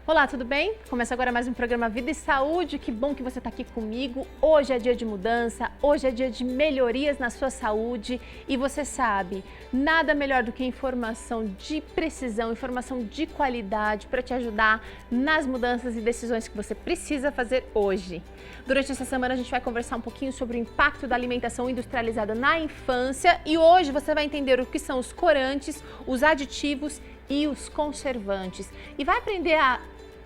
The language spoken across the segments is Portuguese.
Olá, tudo bem? Começa agora mais um programa Vida e Saúde. Que bom que você está aqui comigo. Hoje é dia de mudança, hoje é dia de melhorias na sua saúde e você sabe, nada melhor do que informação de precisão, informação de qualidade para te ajudar nas mudanças e decisões que você precisa fazer hoje. Durante essa semana a gente vai conversar um pouquinho sobre o impacto da alimentação industrializada na infância e hoje você vai entender o que são os corantes, os aditivos e os conservantes. E vai aprender a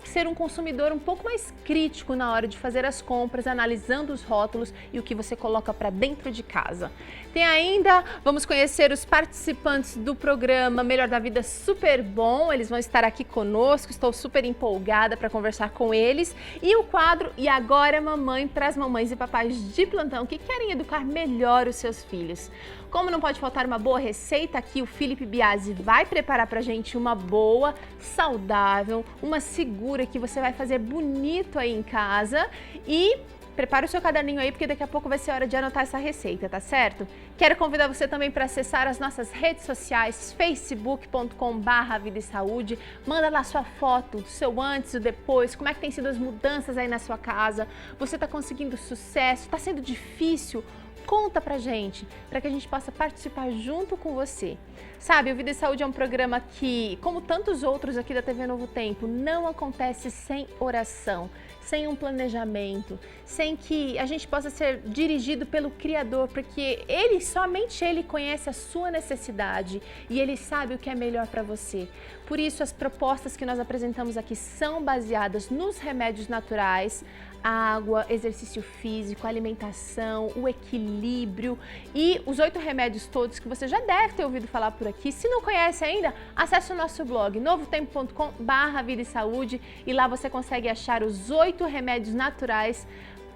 ser um consumidor um pouco mais crítico na hora de fazer as compras, analisando os rótulos e o que você coloca para dentro de casa. Tem ainda, vamos conhecer os participantes do programa Melhor da Vida Super Bom, eles vão estar aqui conosco, estou super empolgada para conversar com eles. E o quadro E Agora Mamãe, para as mamães e papais de plantão que querem educar melhor os seus filhos. Como não pode faltar uma boa receita, aqui o Felipe Biasi vai preparar pra gente uma boa, saudável, uma segura que você vai fazer bonito aí em casa. E prepare o seu caderninho aí, porque daqui a pouco vai ser hora de anotar essa receita, tá certo? Quero convidar você também para acessar as nossas redes sociais, facebook.com/Vida e Saúde. Manda lá sua foto, do seu antes e depois, como é que tem sido as mudanças aí na sua casa. Você tá conseguindo sucesso? Tá sendo difícil? Conta pra gente, para que a gente possa participar junto com você. Sabe, o Vida e Saúde é um programa que, como tantos outros aqui da TV Novo Tempo, não acontece sem oração, sem um planejamento, sem que a gente possa ser dirigido pelo Criador, porque somente Ele conhece a sua necessidade e Ele sabe o que é melhor para você. Por isso, as propostas que nós apresentamos aqui são baseadas nos remédios naturais, água, exercício físico, alimentação, o equilíbrio e os 8 remédios todos que você já deve ter ouvido falar por aqui. Se não conhece ainda, acesse o nosso blog novotempo.com/Vida e Saúde e lá você consegue achar os 8 remédios naturais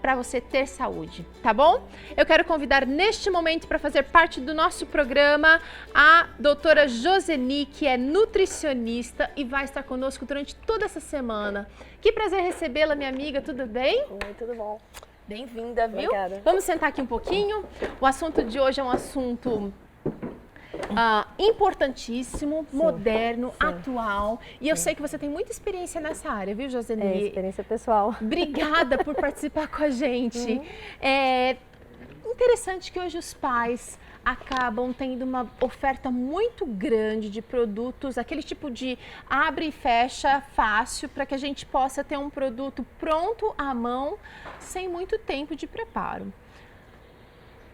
para você ter saúde, tá bom? Eu quero convidar neste momento para fazer parte do nosso programa a doutora Joseni, que é nutricionista e vai estar conosco durante toda essa semana. Que prazer recebê-la, minha amiga, tudo bem? Oi, tudo bom? Bem-vinda, viu? Obrigada. Vamos sentar aqui um pouquinho. O assunto de hoje é um assunto importantíssimo, sim, moderno, sim, atual. E eu sei que você tem muita experiência nessa área, viu, Joseni? É, experiência pessoal. Obrigada por participar com a gente. É interessante que hoje os pais acabam tendo uma oferta muito grande de produtos, aquele tipo de abre e fecha fácil, para que a gente possa ter um produto pronto à mão, sem muito tempo de preparo.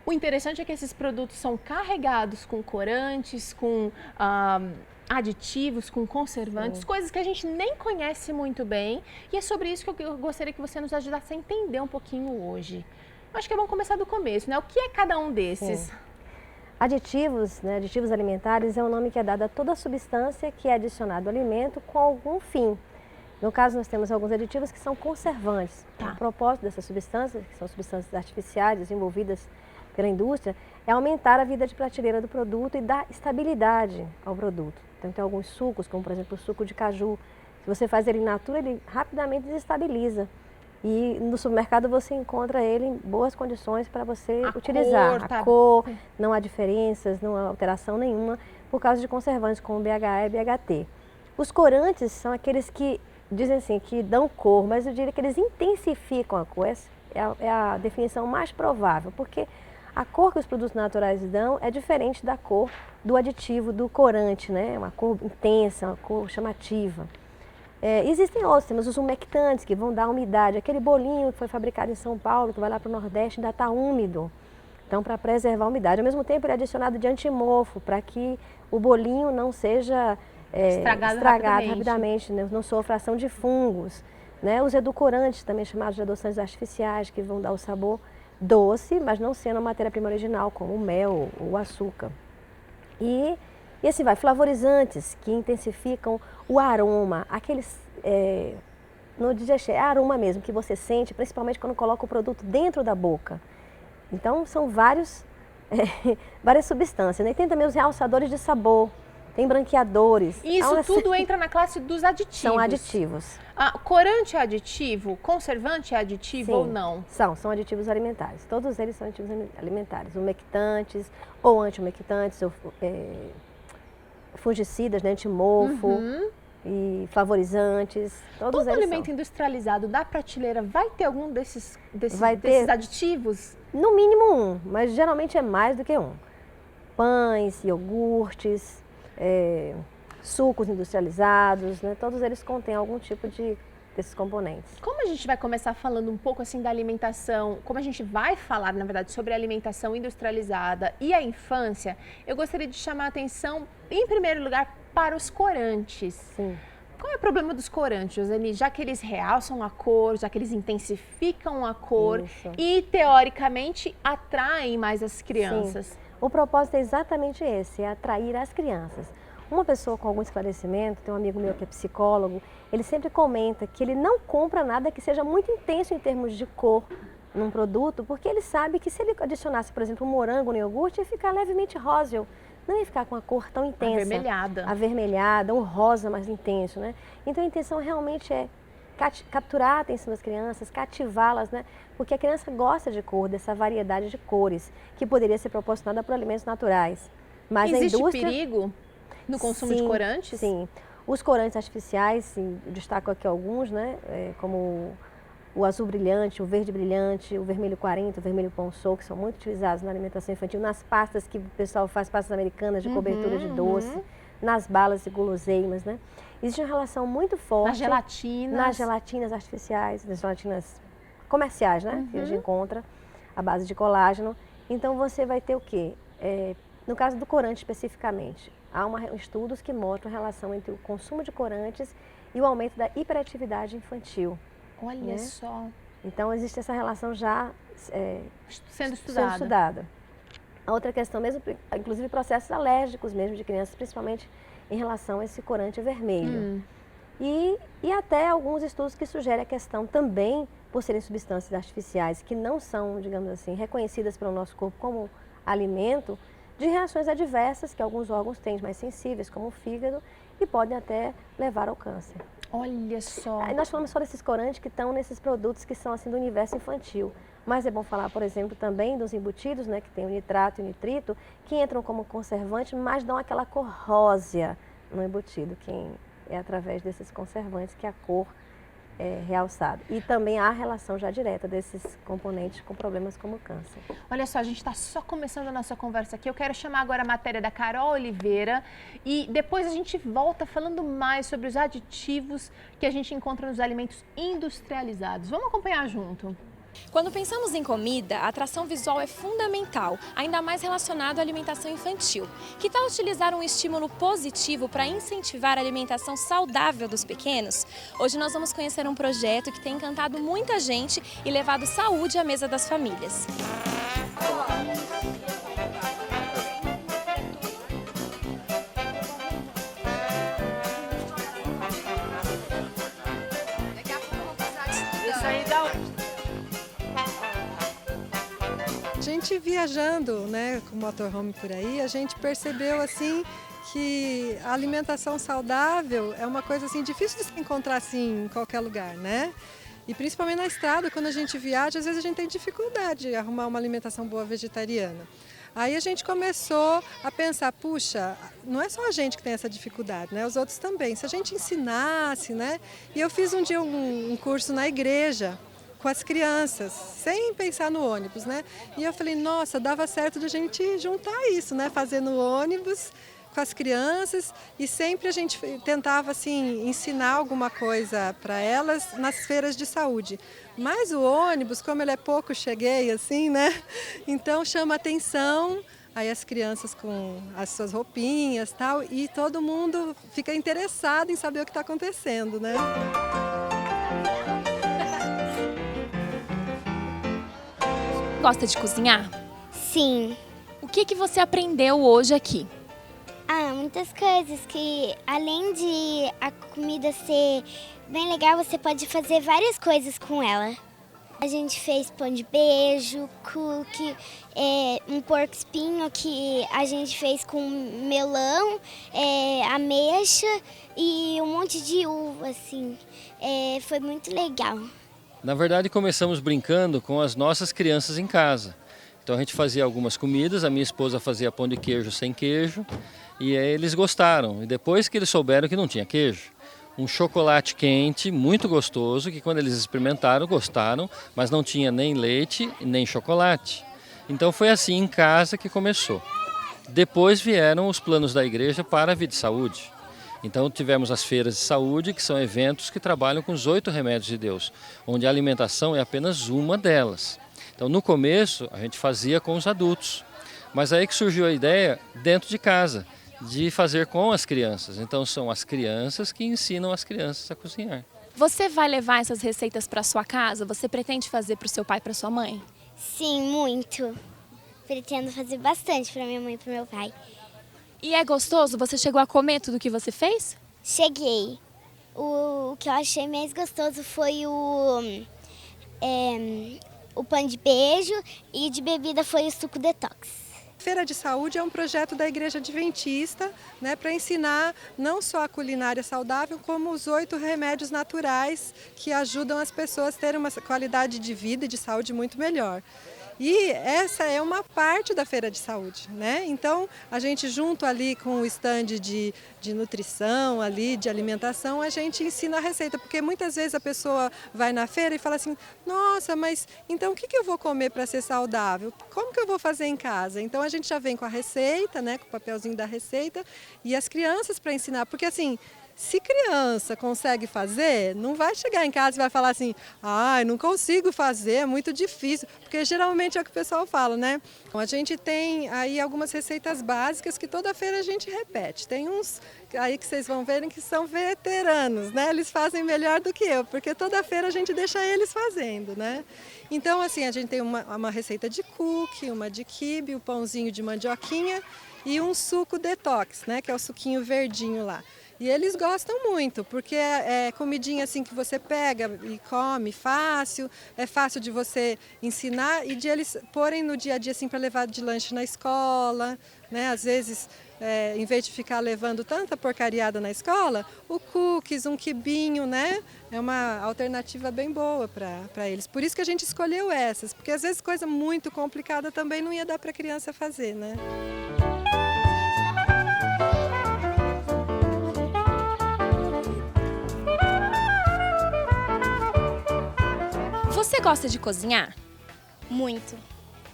O interessante é que esses produtos são carregados com corantes, com aditivos, com conservantes, sim, coisas que a gente nem conhece muito bem. E é sobre isso que eu gostaria que você nos ajudasse a entender um pouquinho hoje. Eu acho que é bom começar do começo, né? O que é cada um desses? Sim. Aditivos, né, aditivos alimentares é o nome que é dado a toda substância que é adicionada ao alimento com algum fim. No caso, nós temos alguns aditivos que são conservantes. Tá. O propósito dessas substâncias, que são substâncias artificiais desenvolvidas pela indústria, é aumentar a vida de prateleira do produto e dar estabilidade ao produto. Então tem alguns sucos, como por exemplo o suco de caju. Se você faz ele in natura, ele rapidamente desestabiliza. E no supermercado você encontra ele em boas condições para você utilizar. A cor, não há diferenças, não há alteração nenhuma por causa de conservantes como BHA e BHT. Os corantes são aqueles que dizem assim, que dão cor, mas eu diria que eles intensificam a cor. Essa é a definição mais provável, porque a cor que os produtos naturais dão é diferente da cor do aditivo, do corante, né? Uma cor intensa, uma cor chamativa. Existem outros, temos os umectantes, que vão dar umidade. Aquele bolinho que foi fabricado em São Paulo, que vai lá para o Nordeste, ainda está úmido. Então, para preservar a umidade. Ao mesmo tempo, ele é adicionado de antimofo, para que o bolinho não seja estragado rapidamente, né? Não sofra ação de fungos. Né? Os edulcorantes, também chamados de adoçantes artificiais, que vão dar o sabor doce, mas não sendo a matéria-prima original, como o mel ou o açúcar. E assim vai, flavorizantes que intensificam o aroma, aqueles, no digestion, é aroma mesmo, que você sente, principalmente quando coloca o produto dentro da boca. Então, são várias substâncias, né? E tem também os realçadores de sabor, tem branqueadores. Isso tudo entra na classe dos aditivos. São aditivos. Corante é aditivo? Conservante é aditivo? Sim, ou não? São aditivos alimentares. Todos eles são aditivos alimentares. Umectantes ou anti-umectantes, ou fungicidas, né, antimofo. e flavorizantes, todos Todo eles alimento são. industrializado da prateleira vai ter algum desses Vai ter- aditivos? No mínimo um, mas geralmente é mais do que um. Pães, iogurtes, sucos industrializados, né? Todos eles contêm algum tipo desses componentes. Como a gente vai começar falando um pouco assim da alimentação, como a gente vai falar, na verdade, sobre a alimentação industrializada e a infância, eu gostaria de chamar a atenção, em primeiro lugar, para os corantes. Sim. Qual é o problema dos corantes, Joseli? Já que eles realçam a cor, já que eles intensificam a cor Isso. e, teoricamente, atraem mais as crianças. Sim. O propósito é exatamente esse, é atrair as crianças. Uma pessoa com algum esclarecimento, tem um amigo meu que é psicólogo, ele sempre comenta que ele não compra nada que seja muito intenso em termos de cor num produto, porque ele sabe que se ele adicionasse, por exemplo, um morango no iogurte, ia ficar levemente róseo, não ia ficar com a cor tão intensa. Avermelhada. Avermelhada, um rosa mais intenso, né? Então a intenção realmente é capturar a atenção das crianças, cativá-las, né? Porque a criança gosta de cor, dessa variedade de cores, que poderia ser proporcionada por alimentos naturais. Mas Existe a indústria... perigo no consumo de corantes? Sim. Os corantes artificiais, sim, destaco aqui alguns, né? Como o azul brilhante, o verde brilhante, o vermelho 40, o vermelho pão-sou, que são muito utilizados na alimentação infantil, nas pastas que o pessoal faz, pastas americanas de cobertura de doce, nas balas e guloseimas, né? Existe uma relação muito forte... Nas gelatinas. Nas gelatinas artificiais, nas gelatinas comerciais, né? Que a gente encontra, à base de colágeno. Então, você vai ter o quê? No caso do corante especificamente, há estudos que mostram a relação entre o consumo de corantes e o aumento da hiperatividade infantil. Olha né? só. Então, existe essa relação já Sendo estudada. A outra questão mesmo, inclusive processos alérgicos mesmo de crianças, principalmente em relação a esse corante vermelho. E até alguns estudos que sugerem a questão também, por serem substâncias artificiais que não são, digamos assim, reconhecidas pelo nosso corpo como alimento, de reações adversas que alguns órgãos têm mais sensíveis, como o fígado, e podem até levar ao câncer. Olha só. Aí nós falamos só desses corantes que estão nesses produtos que são assim do universo infantil. Mas é bom falar, por exemplo, também dos embutidos, né, que tem o nitrato e o nitrito, que entram como conservante, mas dão aquela cor rósea no embutido, que é através desses conservantes que a cor é realçada. E também há relação já direta desses componentes com problemas como câncer. Olha só, a gente está só começando a nossa conversa aqui. Eu quero chamar agora a matéria da Carol Oliveira e depois a gente volta falando mais sobre os aditivos que a gente encontra nos alimentos industrializados. Vamos acompanhar junto. Quando pensamos em comida, a atração visual é fundamental, ainda mais relacionado à alimentação infantil. Que tal utilizar um estímulo positivo para incentivar a alimentação saudável dos pequenos? Hoje nós vamos conhecer um projeto que tem encantado muita gente e levado saúde à mesa das famílias. Isso aí dá. A gente viajando, né, com o motorhome por aí, a gente percebeu assim que a alimentação saudável é uma coisa assim difícil de se encontrar assim em qualquer lugar, né? E principalmente na estrada, quando a gente viaja, às vezes a gente tem dificuldade de arrumar uma alimentação boa vegetariana. Aí a gente começou a pensar, puxa, não é só a gente que tem essa dificuldade, né? Os outros também. Se a gente ensinasse, né? E eu fiz um dia um curso na igreja com as crianças, sem pensar no ônibus, né? E eu falei, nossa, dava certo de a gente juntar isso, né? Fazer no ônibus com as crianças e sempre a gente tentava assim ensinar alguma coisa para elas nas feiras de saúde. Mas o ônibus, como ele é pouco cheguei assim, né? Então chama atenção, aí as crianças com as suas roupinhas, tal, e todo mundo fica interessado em saber o que está acontecendo, né? Gosta de cozinhar? Sim. O que você aprendeu hoje aqui? Muitas coisas que além de a comida ser bem legal, você pode fazer várias coisas com ela. A gente fez pão de beijo, cookie, um porco espinho que a gente fez com melão, ameixa e um monte de uva, assim. Foi muito legal. Na verdade, começamos brincando com as nossas crianças em casa. Então a gente fazia algumas comidas, a minha esposa fazia pão de queijo sem queijo e aí eles gostaram. E depois que eles souberam que não tinha queijo, um chocolate quente, muito gostoso, que quando eles experimentaram, gostaram, mas não tinha nem leite nem chocolate. Então foi assim em casa que começou. Depois vieram os planos da igreja para a vida e saúde. Então tivemos as feiras de saúde, que são eventos que trabalham com os 8 remédios de Deus, onde a alimentação é apenas uma delas. Então no começo a gente fazia com os adultos, mas aí que surgiu a ideia dentro de casa, de fazer com as crianças. Então são as crianças que ensinam as crianças a cozinhar. Você vai levar essas receitas para sua casa? Você pretende fazer para o seu pai e para sua mãe? Sim, muito. Pretendo fazer bastante para minha mãe e para meu pai. E é gostoso? Você chegou a comer tudo que você fez? Cheguei. O que eu achei mais gostoso foi o pão de beijo e de bebida foi o suco detox. Feira de Saúde é um projeto da Igreja Adventista, né, para ensinar não só a culinária saudável, como os 8 remédios naturais que ajudam as pessoas a terem uma qualidade de vida e de saúde muito melhor. E essa é uma parte da Feira de Saúde, né? Então, a gente junto ali com o stand de nutrição, ali, de alimentação, a gente ensina a receita, porque muitas vezes a pessoa vai na feira e fala assim, nossa, mas então o que eu vou comer para ser saudável? Como que eu vou fazer em casa? Então, a gente já vem com a receita, né, com o papelzinho da receita, e as crianças para ensinar, porque assim, se criança consegue fazer, não vai chegar em casa e vai falar assim, não consigo fazer, é muito difícil, porque geralmente é o que o pessoal fala, né? Então, a gente tem aí algumas receitas básicas que toda feira a gente repete. Tem uns aí que vocês vão verem que são veteranos, né? Eles fazem melhor do que eu, porque toda feira a gente deixa eles fazendo, né? Então, assim, a gente tem uma receita de cookie, uma de quibe, o pãozinho de mandioquinha e um suco detox, né? Que é o suquinho verdinho lá. E eles gostam muito, porque é comidinha assim que você pega e come fácil, é fácil de você ensinar e de eles porem no dia a dia assim para levar de lanche na escola, né? Às vezes, em vez de ficar levando tanta porcariada na escola, o cookies, um quibinho, né? É uma alternativa bem boa para eles. Por isso que a gente escolheu essas, porque às vezes coisa muito complicada também não ia dar para a criança fazer, né? Você gosta de cozinhar? Muito.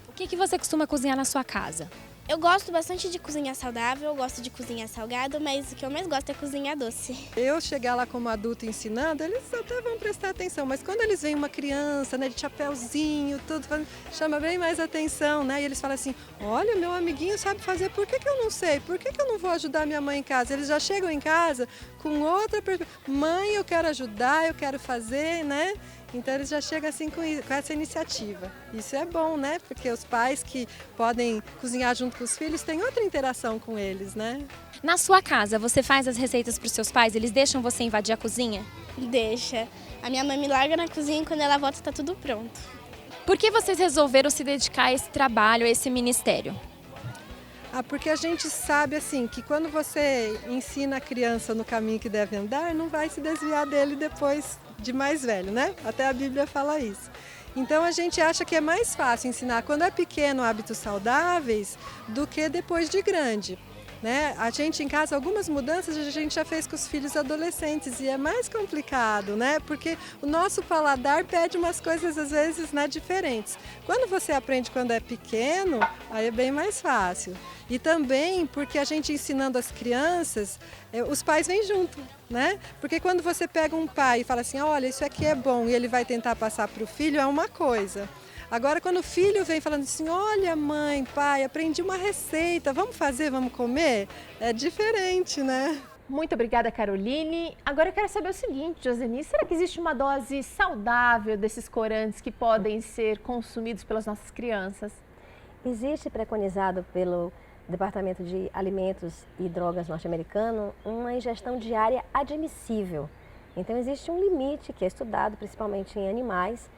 O que você costuma cozinhar na sua casa? Eu gosto bastante de cozinhar saudável, eu gosto de cozinhar salgado, mas o que eu mais gosto é cozinhar doce. Eu chegar lá como adulto ensinando, eles até vão prestar atenção, mas quando eles veem uma criança, né, de chapéuzinho, tudo, chama bem mais atenção, né? E eles falam assim, olha, meu amiguinho sabe fazer, por que eu não sei? Por que eu não vou ajudar minha mãe em casa? Eles já chegam em casa com outra perspectiva. Mãe, eu quero ajudar, eu quero fazer, né? Então eles já chegam assim com essa iniciativa. Isso é bom, né? Porque os pais que podem cozinhar junto com os filhos têm outra interação com eles, né? Na sua casa, você faz as receitas para os seus pais? Eles deixam você invadir a cozinha? Deixa. A minha mãe me larga na cozinha e quando ela volta tá tudo pronto. Por que vocês resolveram se dedicar a esse trabalho, a esse ministério? Porque a gente sabe assim que quando você ensina a criança no caminho que deve andar, não vai se desviar dele depois de mais velho, né? Até a Bíblia fala isso. Então a gente acha que é mais fácil ensinar quando é pequeno hábitos saudáveis do que depois de grande. Né? A gente em casa, algumas mudanças a gente já fez com os filhos adolescentes e é mais complicado, né? Porque o nosso paladar pede umas coisas às vezes, né, diferentes. Quando você aprende quando é pequeno, aí é bem mais fácil. E também porque a gente ensinando as crianças, os pais vêm junto, né? Porque quando você pega um pai e fala assim, olha, isso aqui é bom e ele vai tentar passar para o filho, é uma coisa. Agora, quando o filho vem falando assim, olha mãe, pai, aprendi uma receita, vamos fazer, vamos comer? É diferente, né? Muito obrigada, Caroline. Agora eu quero saber o seguinte, Joseni, será que existe uma dose saudável desses corantes que podem ser consumidos pelas nossas crianças? Existe preconizado pelo Departamento de Alimentos e Drogas norte-americano uma ingestão diária admissível. Então existe um limite que é estudado principalmente em animais,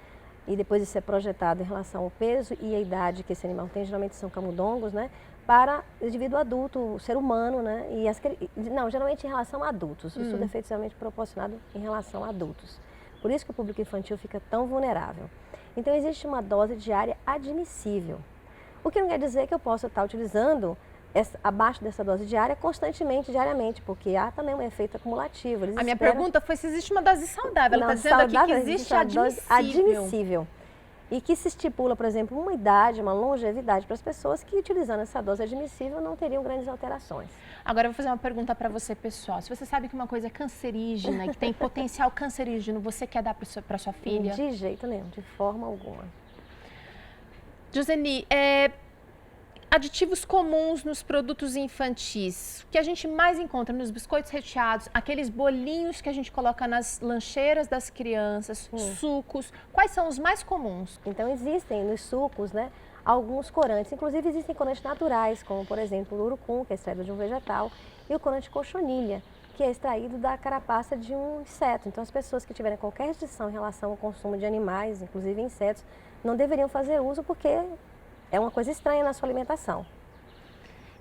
e depois isso é projetado em relação ao peso e a idade que esse animal tem, geralmente são camundongos, né? Para o indivíduo adulto, o ser humano, né? Geralmente em relação a adultos. O estudo é feito geralmente proporcionado em relação a adultos. Por isso que o público infantil fica tão vulnerável. Então existe uma dose diária admissível. O que não quer dizer que eu possa estar utilizando abaixo dessa dose diária constantemente, diariamente, porque há também um efeito acumulativo. A minha pergunta foi se existe uma dose saudável. Ela está dizendo aqui que existe a admissível. E que se estipula, por exemplo, uma idade, uma longevidade para as pessoas que, utilizando essa dose admissível, não teriam grandes alterações. Agora eu vou fazer uma pergunta para você, pessoal. Se você sabe que uma coisa é cancerígena, que tem potencial cancerígeno, você quer dar para sua filha? De jeito nenhum, de forma alguma. Joseni, aditivos comuns nos produtos infantis, o que a gente mais encontra nos biscoitos recheados, aqueles bolinhos que a gente coloca nas lancheiras das crianças, sucos, quais são os mais comuns? Então existem nos sucos, né, alguns corantes, inclusive existem corantes naturais, como por exemplo o urucum, que é extraído de um vegetal, e o corante cochonilha, que é extraído da carapaça de um inseto. Então as pessoas que tiverem qualquer restrição em relação ao consumo de animais, inclusive insetos, não deveriam fazer uso porque é uma coisa estranha na sua alimentação.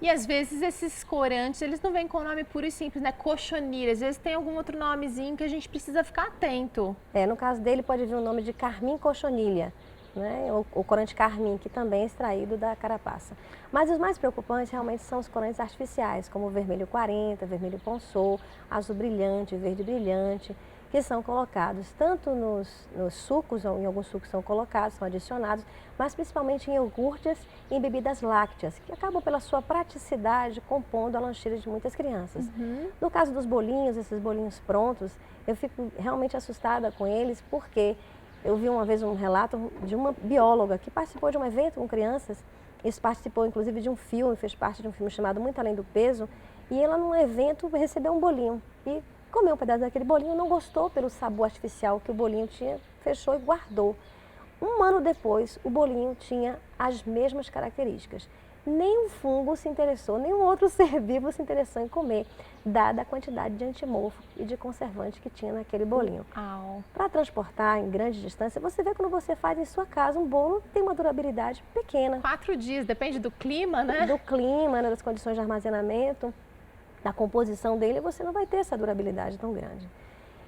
E às vezes esses corantes, eles não vêm com o nome puro e simples, né? Cochonilha. Às vezes tem algum outro nomezinho que a gente precisa ficar atento. No caso dele pode vir o nome de carmim cochonilha, né? O corante carmim, que também é extraído da carapaça. Mas os mais preocupantes realmente são os corantes artificiais, como o vermelho 40, vermelho ponsô, azul brilhante, verde brilhante, que são colocados tanto nos sucos, ou em alguns sucos são colocados, são adicionados, mas principalmente em iogurtes e em bebidas lácteas, que acabam pela sua praticidade compondo a lancheira de muitas crianças. No caso dos bolinhos, esses bolinhos prontos, eu fico realmente assustada com eles, porque eu vi uma vez um relato de uma bióloga que participou de um evento com crianças, isso participou inclusive de um filme, fez parte de um filme chamado Muito Além do Peso, e ela num evento recebeu um bolinho e comeu um pedaço daquele bolinho, não gostou pelo sabor artificial que o bolinho tinha, fechou e guardou. Um ano depois, o bolinho tinha as mesmas características. Nem um fungo se interessou, nenhum outro ser vivo se interessou em comer, dada a quantidade de antimorfo e de conservante que tinha naquele bolinho. Para transportar em grande distância, você vê quando você faz em sua casa um bolo, tem uma durabilidade pequena. 4 dias, depende do clima, né? Do clima, né, das condições de armazenamento, da composição dele, você não vai ter essa durabilidade tão grande.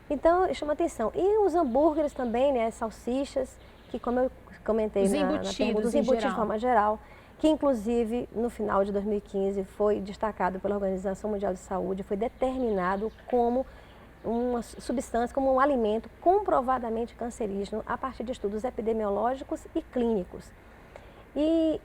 Então, chama atenção. E os hambúrgueres também, né, as salsichas, que como eu comentei na pergunta, os embutidos de forma geral, que inclusive no final de 2015 foi destacado pela Organização Mundial de Saúde, foi determinado como uma substância, como um alimento comprovadamente cancerígeno a partir de estudos epidemiológicos e clínicos. E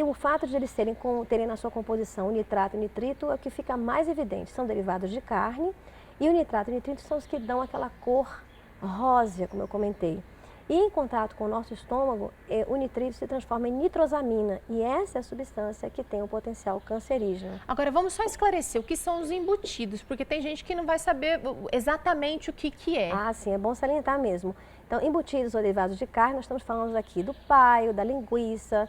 o fato de eles terem na sua composição nitrato e nitrito é o que fica mais evidente. São derivados de carne e o nitrato e nitrito são os que dão aquela cor rósea, como eu comentei. E em contato com o nosso estômago, o nitrito se transforma em nitrosamina e essa é a substância que tem o potencial cancerígeno. Agora vamos só esclarecer o que são os embutidos, porque tem gente que não vai saber exatamente o que é. Ah, sim, é bom salientar mesmo. Então, embutidos ou derivados de carne, nós estamos falando aqui do paio, da linguiça,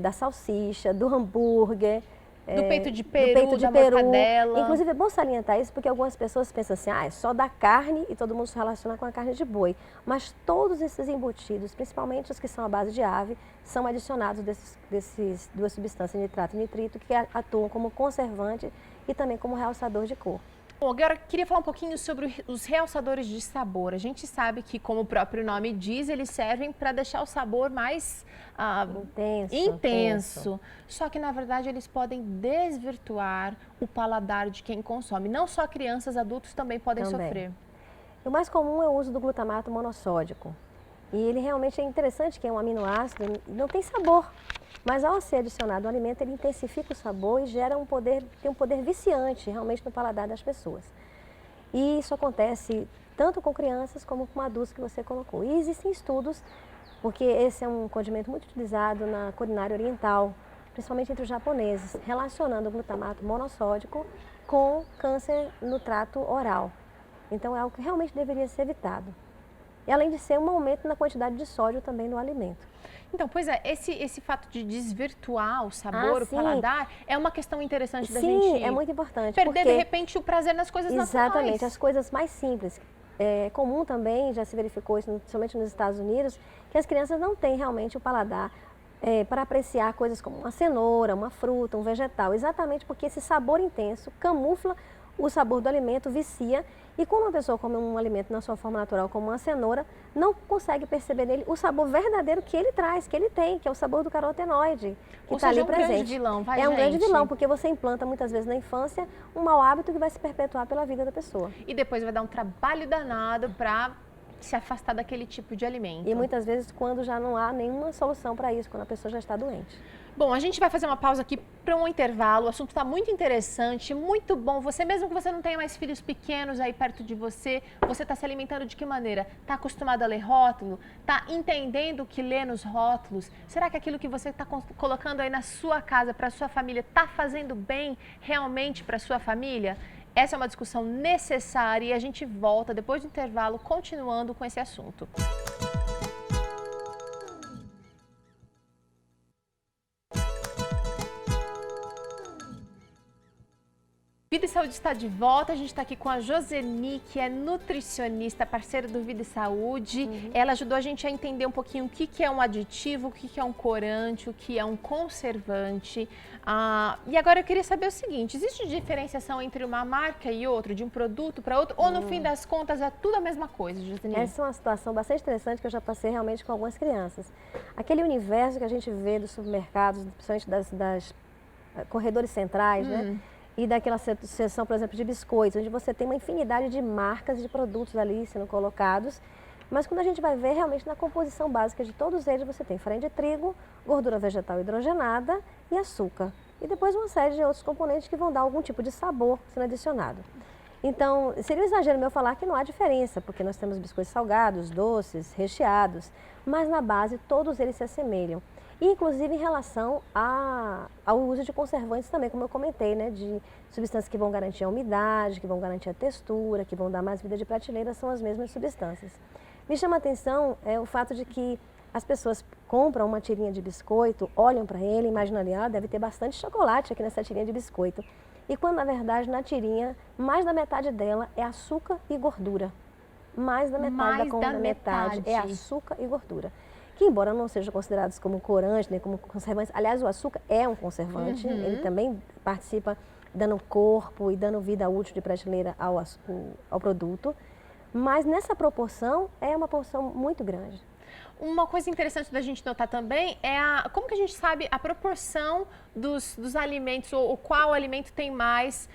da salsicha, do hambúrguer, do peito de peru, da mortadela. Inclusive é bom salientar isso porque algumas pessoas pensam assim, é só da carne e todo mundo se relaciona com a carne de boi. Mas todos esses embutidos, principalmente os que são à base de ave, são adicionados desses duas substâncias, nitrato e nitrito, que atuam como conservante e também como realçador de cor. Bom, agora eu queria falar um pouquinho sobre os realçadores de sabor. A gente sabe que, como o próprio nome diz, eles servem para deixar o sabor mais intenso. Só que, na verdade, eles podem desvirtuar o paladar de quem consome. Não só crianças, adultos também podem sofrer. O mais comum é o uso do glutamato monossódico. E ele realmente é interessante, que é um aminoácido, não tem sabor. Mas ao ser adicionado ao alimento, ele intensifica o sabor e gera tem um poder viciante realmente no paladar das pessoas. E isso acontece tanto com crianças como com adultos que você colocou. E existem estudos, porque esse é um condimento muito utilizado na culinária oriental, principalmente entre os japoneses, relacionando o glutamato monossódico com câncer no trato oral. Então é algo que realmente deveria ser evitado. E além de ser um aumento na quantidade de sódio também no alimento. Então, pois é, esse fato de desvirtuar o sabor, o paladar, é uma questão interessante da gente... Sim, é muito importante. Perder, de repente, o prazer nas coisas naturais. Exatamente, as coisas mais simples. É comum também, já se verificou isso, principalmente nos Estados Unidos, que as crianças não têm realmente o paladar para apreciar coisas como uma cenoura, uma fruta, um vegetal, exatamente porque esse sabor intenso camufla o sabor do alimento vicia e quando uma pessoa come um alimento na sua forma natural, como uma cenoura, não consegue perceber nele o sabor verdadeiro que ele traz, que ele tem, que é o sabor do carotenoide, que está ali presente. É um grande vilão, É um grande vilão, porque você implanta muitas vezes na infância um mau hábito que vai se perpetuar pela vida da pessoa. E depois vai dar um trabalho danado para se afastar daquele tipo de alimento. E muitas vezes quando já não há nenhuma solução para isso, quando a pessoa já está doente. Bom, a gente vai fazer uma pausa aqui para um intervalo. O assunto está muito interessante, muito bom. Você, mesmo que você não tenha mais filhos pequenos aí perto de você, você está se alimentando de que maneira? Está acostumado a ler rótulo? Está entendendo o que lê nos rótulos? Será que aquilo que você está colocando aí na sua casa, para a sua família, está fazendo bem realmente para a sua família? Essa é uma discussão necessária e a gente volta depois do intervalo continuando com esse assunto. Vida e Saúde está de volta, a gente está aqui com a Joseni, que é nutricionista, parceira do Vida e Saúde. Ela ajudou a gente a entender um pouquinho o que é um aditivo, o que é um corante, o que é um conservante. E agora eu queria saber o seguinte, existe diferenciação entre uma marca e outra, de um produto para outro, ou no fim das contas é tudo a mesma coisa, Joseni? Essa é uma situação bastante interessante que eu já passei realmente com algumas crianças. Aquele universo que a gente vê dos supermercados, principalmente das corredores centrais, né? E daquela seção, por exemplo, de biscoitos, onde você tem uma infinidade de marcas de produtos ali sendo colocados. Mas quando a gente vai ver, realmente na composição básica de todos eles, você tem farinha de trigo, gordura vegetal hidrogenada e açúcar. E depois uma série de outros componentes que vão dar algum tipo de sabor sendo adicionado. Então, seria um exagero meu falar que não há diferença, porque nós temos biscoitos salgados, doces, recheados, mas na base todos eles se assemelham. Inclusive em relação ao uso de conservantes também, como eu comentei, né, de substâncias que vão garantir a umidade, que vão garantir a textura, que vão dar mais vida de prateleira, são as mesmas substâncias. Me chama a atenção o fato de que as pessoas compram uma tirinha de biscoito, olham para ele, imaginam ali, deve ter bastante chocolate aqui nessa tirinha de biscoito. E quando na verdade na tirinha, mais da metade dela é açúcar e gordura. Mais da metade é açúcar e gordura. Que embora não sejam considerados como corante, nem como conservantes, aliás, o açúcar é um conservante, ele também participa dando corpo e dando vida útil de prateleira ao produto, mas nessa proporção é uma porção muito grande. Uma coisa interessante da gente notar também é como que a gente sabe a proporção dos alimentos, ou qual alimento tem mais,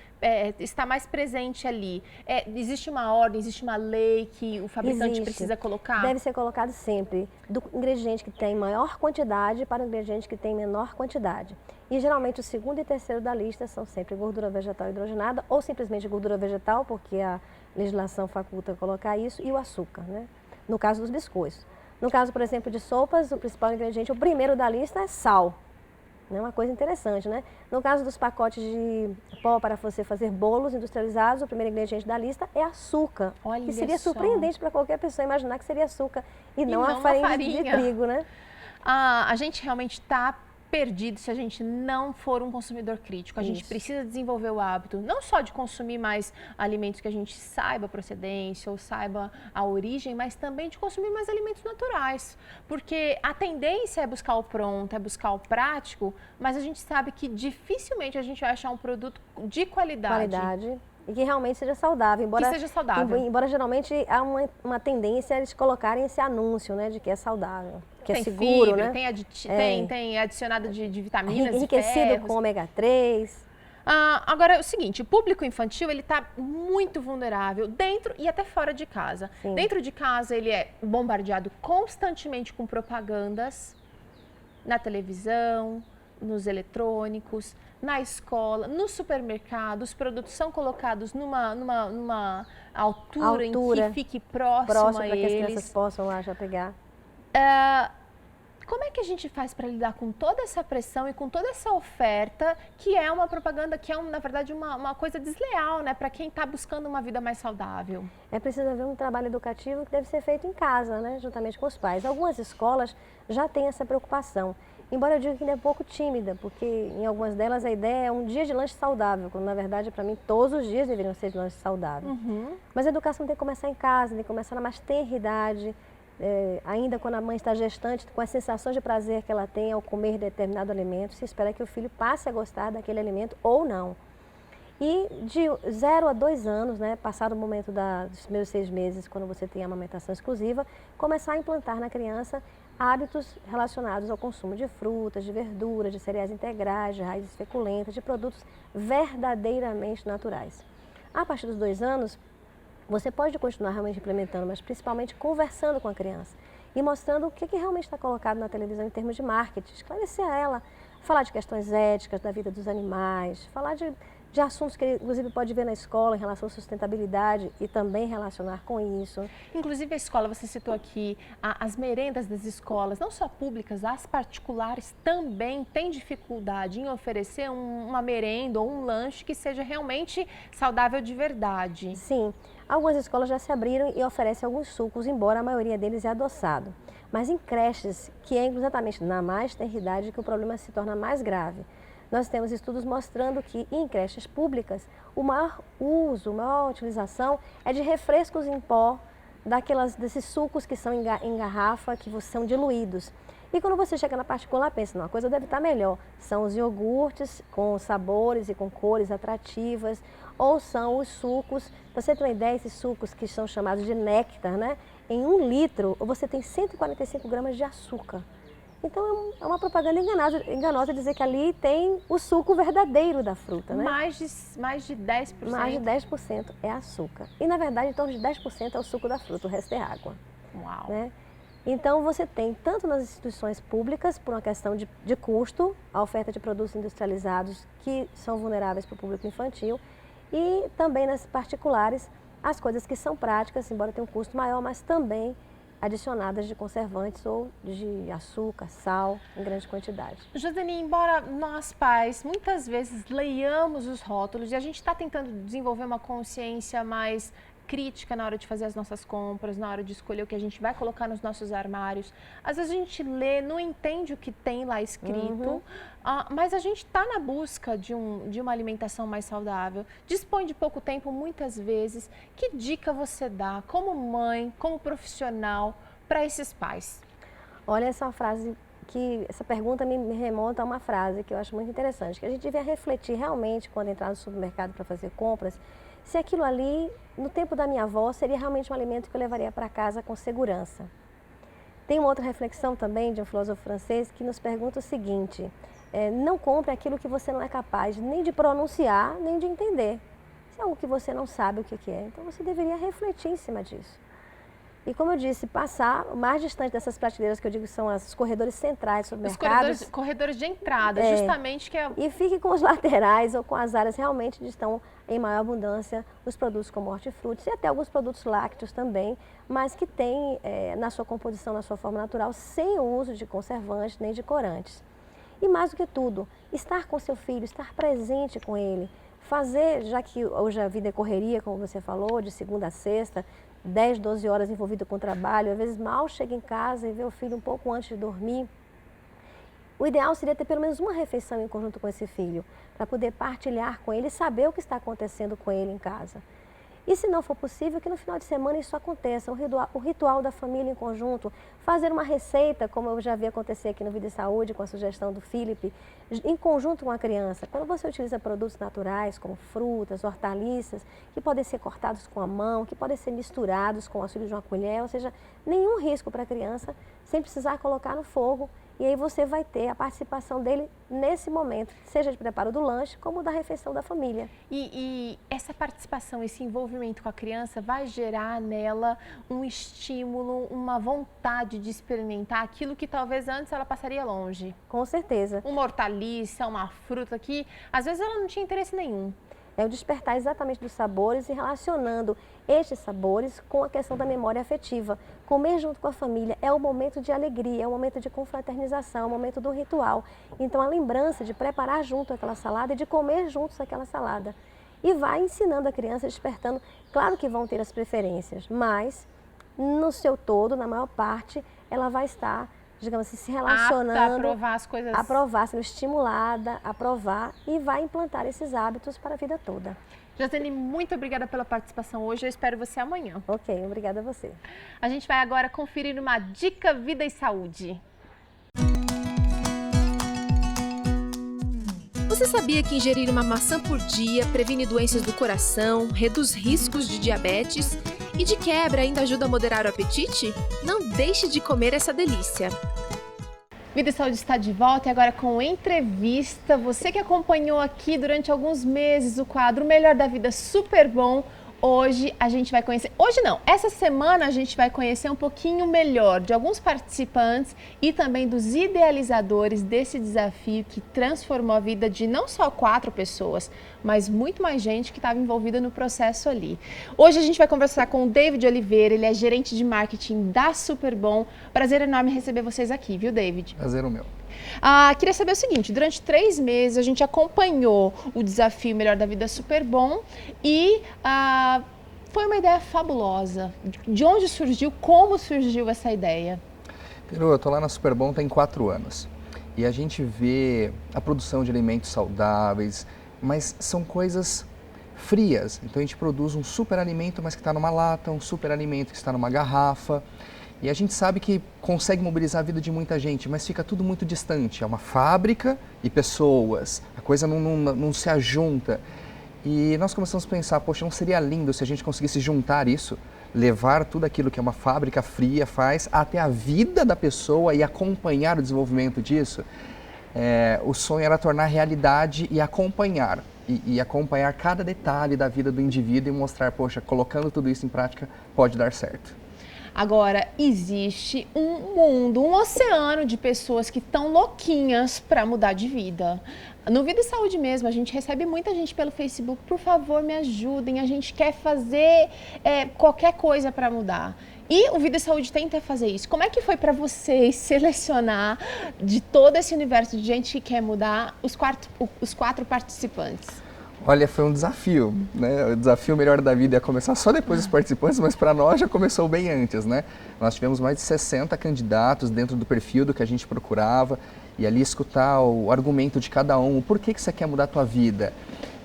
está mais presente ali. Existe uma ordem, existe uma lei que o fabricante precisa colocar? Deve ser colocado sempre do ingrediente que tem maior quantidade para o ingrediente que tem menor quantidade. E geralmente o segundo e terceiro da lista são sempre gordura vegetal hidrogenada ou simplesmente gordura vegetal, porque a legislação faculta colocar isso, e o açúcar, né? No caso dos biscoitos. No caso, por exemplo, de sopas, o principal ingrediente, o primeiro da lista é sal. É uma coisa interessante, né? No caso dos pacotes de pó para você fazer bolos industrializados, o primeiro ingrediente da lista é açúcar. Olha que seria só. surpreendente para qualquer pessoa imaginar que seria açúcar e não a farinha de trigo, né? A gente realmente está perdido se a gente não for um consumidor crítico. A gente precisa desenvolver o hábito, não só de consumir mais alimentos que a gente saiba a procedência ou saiba a origem, mas também de consumir mais alimentos naturais. Porque a tendência é buscar o pronto, é buscar o prático, mas a gente sabe que dificilmente a gente vai achar um produto de qualidade. E que realmente seja saudável. Embora geralmente há uma tendência a eles colocarem esse anúncio, né, de que é saudável, que é seguro, fibra, né? Tem adicionado de vitaminas, enriquecido com ômega 3. Agora é o seguinte, o público infantil ele está muito vulnerável dentro e até fora de casa. Sim. Dentro de casa ele é bombardeado constantemente com propagandas na televisão, nos eletrônicos, na escola, no supermercado. Os produtos são colocados numa altura em que fique próximo a para eles. que as crianças possam lá já pegar. Como é que a gente faz para lidar com toda essa pressão e com toda essa oferta, que é uma propaganda, que é, na verdade, uma coisa desleal, né, para quem está buscando uma vida mais saudável? É preciso haver um trabalho educativo que deve ser feito em casa, né, juntamente com os pais. Algumas escolas já têm essa preocupação, embora eu diga que ainda é pouco tímida, porque em algumas delas a ideia é um dia de lanche saudável, quando na verdade, para mim, todos os dias deveriam ser de lanche saudável. Mas a educação tem que começar em casa, tem que começar na mais tenra idade, ainda quando a mãe está gestante, com as sensações de prazer que ela tem ao comer determinado alimento, se espera que o filho passe a gostar daquele alimento ou não. E de 0 a 2 anos, né, passado o momento dos primeiros 6 meses, quando você tem a amamentação exclusiva, começar a implantar na criança hábitos relacionados ao consumo de frutas, de verduras, de cereais integrais, de raízes feculentas, de produtos verdadeiramente naturais. A partir dos 2 anos, você pode continuar realmente implementando, mas principalmente conversando com a criança e mostrando o que realmente está colocado na televisão em termos de marketing, esclarecer a ela, falar de questões éticas da vida dos animais, falar de assuntos que ele, inclusive, pode ver na escola em relação à sustentabilidade e também relacionar com isso. Inclusive a escola, você citou aqui, as merendas das escolas, não só públicas, as particulares também têm dificuldade em oferecer uma merenda ou um lanche que seja realmente saudável de verdade. Sim, algumas escolas já se abriram e oferecem alguns sucos, embora a maioria deles é adoçado. Mas em creches, que é exatamente na mais tenra idade que o problema se torna mais grave. Nós temos estudos mostrando que em creches públicas o maior uso, a maior utilização é de refrescos em pó, desses sucos que são em garrafa, que são diluídos. E quando você chega na particular, pensa, não, a coisa deve estar melhor. São os iogurtes com sabores e com cores atrativas, ou são os sucos. Para você ter uma ideia, esses sucos que são chamados de néctar, né? Em 1 litro, você tem 145 gramas de açúcar. Então é uma propaganda enganosa dizer que ali tem o suco verdadeiro da fruta, né? Mais de 10%. Mais de 10% é açúcar. E na verdade, em torno de 10% é o suco da fruta, o resto é água. Uau! Né? Então você tem, tanto nas instituições públicas, por uma questão de custo, a oferta de produtos industrializados que são vulneráveis para o público infantil, e também nas particulares, as coisas que são práticas, embora tenham um custo maior, mas também adicionadas de conservantes ou de açúcar, sal, em grande quantidade. Joseni, embora nós pais muitas vezes leiamos os rótulos e a gente está tentando desenvolver uma consciência mais crítica na hora de fazer as nossas compras, na hora de escolher o que a gente vai colocar nos nossos armários. Às vezes a gente lê, não entende o que tem lá escrito, mas a gente está na busca de uma alimentação mais saudável. Dispõe de pouco tempo, muitas vezes. Que dica você dá como mãe, como profissional, para esses pais? Olha, essa pergunta me remonta a uma frase que eu acho muito interessante, que a gente devia refletir realmente quando entrar no supermercado para fazer compras, se aquilo ali, no tempo da minha avó, seria realmente um alimento que eu levaria para casa com segurança. Tem uma outra reflexão também de um filósofo francês que nos pergunta o seguinte: não compre aquilo que você não é capaz nem de pronunciar, nem de entender. Se é algo que você não sabe o que é, então você deveria refletir em cima disso. E como eu disse, passar o mais distante dessas prateleiras, que eu digo são os corredores centrais do supermercado. Os corredores de entrada, justamente que é... E fique com os laterais ou com as áreas realmente onde estão em maior abundância os produtos como hortifrutis e até alguns produtos lácteos também, mas que tem na sua composição, na sua forma natural, sem o uso de conservantes nem de corantes. E mais do que tudo, estar com seu filho, estar presente com ele, fazer, já que hoje a vida é correria, como você falou, de segunda a sexta, 10, 12 horas envolvido com o trabalho, às vezes mal chega em casa e vê o filho um pouco antes de dormir. O ideal seria ter pelo menos uma refeição em conjunto com esse filho, para poder partilhar com ele e saber o que está acontecendo com ele em casa. E se não for possível, que no final de semana isso aconteça, o ritual da família em conjunto, fazer uma receita, como eu já vi acontecer aqui no Vida e Saúde, com a sugestão do Felipe, em conjunto com a criança. Quando você utiliza produtos naturais, como frutas, hortaliças, que podem ser cortados com a mão, que podem ser misturados com o auxílio de uma colher, ou seja, nenhum risco para a criança, sem precisar colocar no fogo. E aí você vai ter a participação dele nesse momento, seja de preparo do lanche, como da refeição da família. E essa participação, esse envolvimento com a criança vai gerar nela um estímulo, uma vontade de experimentar aquilo que talvez antes ela passaria longe. Com certeza. Uma hortaliça, uma fruta que às vezes ela não tinha interesse nenhum. É o despertar exatamente dos sabores e relacionando estes sabores com a questão da memória afetiva. Comer junto com a família é o momento de alegria, é o momento de confraternização, é o momento do ritual. Então a lembrança de preparar junto aquela salada e de comer juntos aquela salada. E vai ensinando a criança, despertando. Claro que vão ter as preferências, mas no seu todo, na maior parte, ela vai estar, digamos assim, se relacionando, apta a provar as coisas, a provar, sendo estimulada a provar e vai implantar esses hábitos para a vida toda. Joseni, muito obrigada pela participação hoje, eu espero você amanhã. Ok, obrigada a você. A gente vai agora conferir uma dica Vida e Saúde. Você sabia que ingerir uma maçã por dia previne doenças do coração, reduz riscos de diabetes e de quebra ainda ajuda a moderar o apetite? Não deixe de comer essa delícia. Vida e Saúde está de volta e agora com entrevista. Você que acompanhou aqui durante alguns meses o quadro Melhor da Vida Super Bom, hoje a gente vai conhecer, hoje não, essa semana a gente vai conhecer um pouquinho melhor de alguns participantes e também dos idealizadores desse desafio que transformou a vida de não só 4 pessoas, mas muito mais gente que estava envolvida no processo ali. Hoje a gente vai conversar com o David Oliveira, ele é gerente de marketing da Super Bom. Prazer enorme receber vocês aqui, viu, David? Prazer o meu. Queria saber o seguinte, durante 3 meses a gente acompanhou o desafio Melhor da Vida Super Bom e foi uma ideia fabulosa. De onde surgiu, como surgiu essa ideia? Peru, eu estou lá na Super Bom tem 4 anos e a gente vê a produção de alimentos saudáveis, mas são coisas frias. Então a gente produz um super alimento, mas que está numa lata, um super alimento que está numa garrafa. E a gente sabe que consegue mobilizar a vida de muita gente, mas fica tudo muito distante. É uma fábrica e pessoas, a coisa não se ajunta. E nós começamos a pensar, poxa, não seria lindo se a gente conseguisse juntar isso, levar tudo aquilo que uma fábrica fria faz até a vida da pessoa e acompanhar o desenvolvimento disso? O sonho era tornar realidade e acompanhar. E acompanhar cada detalhe da vida do indivíduo e mostrar, poxa, colocando tudo isso em prática pode dar certo. Agora, existe um mundo, um oceano de pessoas que estão louquinhas para mudar de vida. No Vida e Saúde mesmo, a gente recebe muita gente pelo Facebook, por favor, me ajudem, a gente quer fazer qualquer coisa para mudar. E o Vida e Saúde tenta fazer isso. Como é que foi para vocês selecionar de todo esse universo de gente que quer mudar os 4 participantes? Olha, foi um desafio, né? O desafio Melhor da Vida ia começar só depois dos participantes, mas para nós já começou bem antes, né? Nós tivemos mais de 60 candidatos dentro do perfil do que a gente procurava e ali escutar o argumento de cada um, o porquê que você quer mudar a tua vida.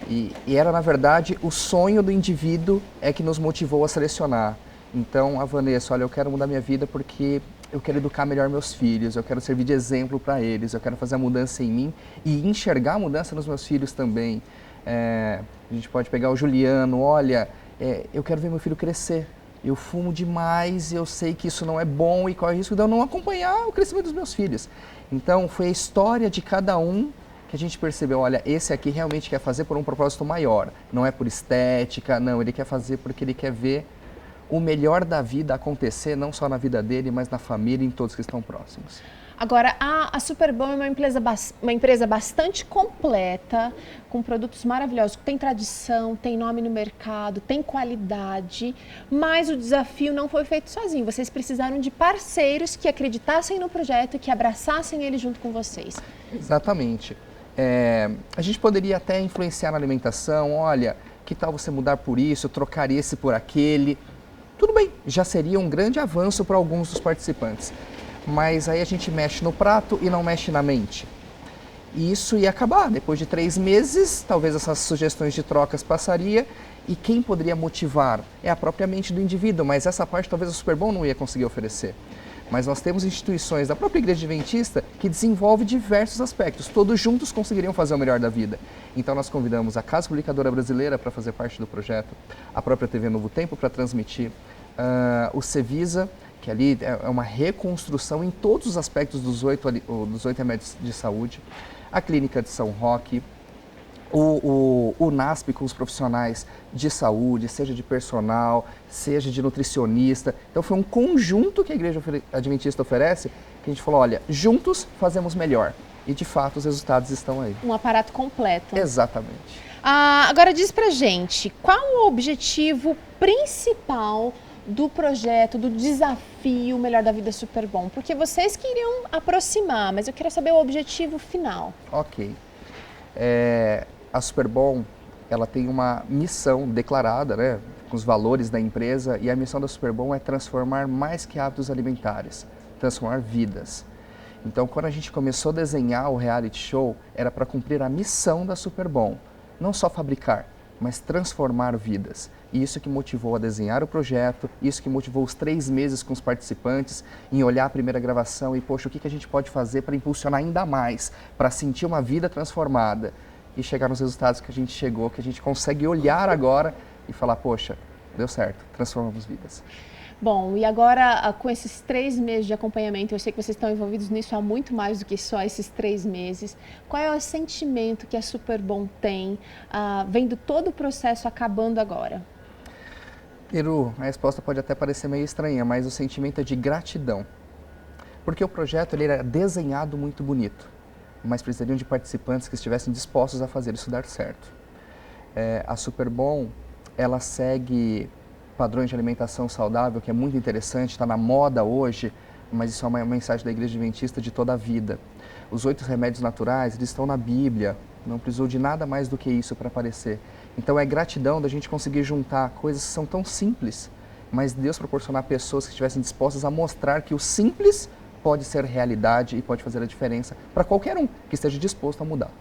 E era, na verdade, o sonho do indivíduo que nos motivou a selecionar. Então, a Vanessa, olha, eu quero mudar minha vida porque eu quero educar melhor meus filhos, eu quero servir de exemplo para eles, eu quero fazer a mudança em mim e enxergar a mudança nos meus filhos também. A gente pode pegar o Juliano, olha, eu quero ver meu filho crescer, eu fumo demais, eu sei que isso não é bom e corre risco de eu não acompanhar o crescimento dos meus filhos. Então foi a história de cada um que a gente percebeu, olha, esse aqui realmente quer fazer por um propósito maior, não é por estética, não, ele quer fazer porque ele quer ver o melhor da vida acontecer, não só na vida dele, mas na família e em todos que estão próximos. Agora, a Super Bom é uma empresa bastante completa, com produtos maravilhosos, tem tradição, tem nome no mercado, tem qualidade, mas o desafio não foi feito sozinho. Vocês precisaram de parceiros que acreditassem no projeto e que abraçassem ele junto com vocês. Exatamente. A gente poderia até influenciar na alimentação, olha, que tal você mudar por isso, trocar esse por aquele. Tudo bem, já seria um grande avanço para alguns dos participantes. Mas aí a gente mexe no prato e não mexe na mente. E isso ia acabar. Depois de 3 meses, talvez essas sugestões de trocas passaria. E quem poderia motivar? É a própria mente do indivíduo, mas essa parte talvez a Super Bom não ia conseguir oferecer. Mas nós temos instituições da própria Igreja Adventista que desenvolve diversos aspectos. Todos juntos conseguiriam fazer o melhor da vida. Então nós convidamos a Casa Publicadora Brasileira para fazer parte do projeto, a própria TV Novo Tempo para transmitir, o Cevisa, que ali é uma reconstrução em todos os aspectos dos 8 remédios de saúde, a Clínica de São Roque, o NASP com os profissionais de saúde, seja de personal, seja de nutricionista. Então foi um conjunto que a Igreja Adventista oferece, que a gente falou, olha, juntos fazemos melhor. E de fato os resultados estão aí. Um aparato completo. Exatamente. Agora diz pra gente, qual o objetivo principal do projeto, do desafio Melhor da Vida Super Bom? Porque vocês queriam aproximar, mas eu queria saber o objetivo final. Ok. A Super Bom, ela tem uma missão declarada, né, com os valores da empresa, e a missão da Super Bom é transformar mais que hábitos alimentares, transformar vidas. Então, quando a gente começou a desenhar o reality show, era para cumprir a missão da Super Bom, não só fabricar, mas transformar vidas. E isso que motivou a desenhar o projeto, isso que motivou os 3 meses com os participantes em olhar a primeira gravação e, poxa, o que a gente pode fazer para impulsionar ainda mais, para sentir uma vida transformada? e chegar nos resultados que a gente chegou, que a gente consegue olhar agora e falar, poxa, deu certo, transformamos vidas. Bom, e agora com esses 3 meses de acompanhamento, eu sei que vocês estão envolvidos nisso há muito mais do que só esses 3 meses. Qual é o sentimento que a Superbom tem, vendo todo o processo acabando agora? Iru, a resposta pode até parecer meio estranha, mas o sentimento é de gratidão. Porque o projeto ele era desenhado muito bonito, mas precisariam de participantes que estivessem dispostos a fazer isso dar certo. A Superbom, ela segue padrões de alimentação saudável, que é muito interessante, está na moda hoje, mas isso é uma mensagem da Igreja Adventista de toda a vida. Os 8 remédios naturais, eles estão na Bíblia, não precisou de nada mais do que isso para aparecer. Então é gratidão da gente conseguir juntar coisas que são tão simples, mas Deus proporcionar pessoas que estivessem dispostas a mostrar que o simples pode ser realidade e pode fazer a diferença para qualquer um que esteja disposto a mudar.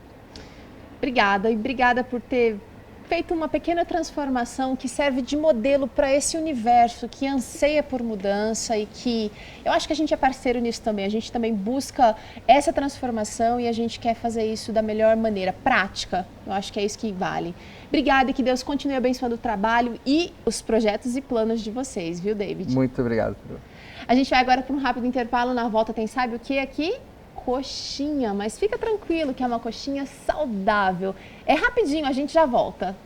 Obrigada, e obrigada por ter feito uma pequena transformação que serve de modelo para esse universo que anseia por mudança e que eu acho que a gente é parceiro nisso também. A gente também busca essa transformação e a gente quer fazer isso da melhor maneira, prática. Eu acho que é isso que vale. Obrigada e que Deus continue abençoando o trabalho e os projetos e planos de vocês, viu, David? Muito obrigado, Pedro. A gente vai agora para um rápido intervalo. Na volta tem, sabe o que aqui? Coxinha, mas fica tranquilo que é uma coxinha saudável. É rapidinho, a gente já volta.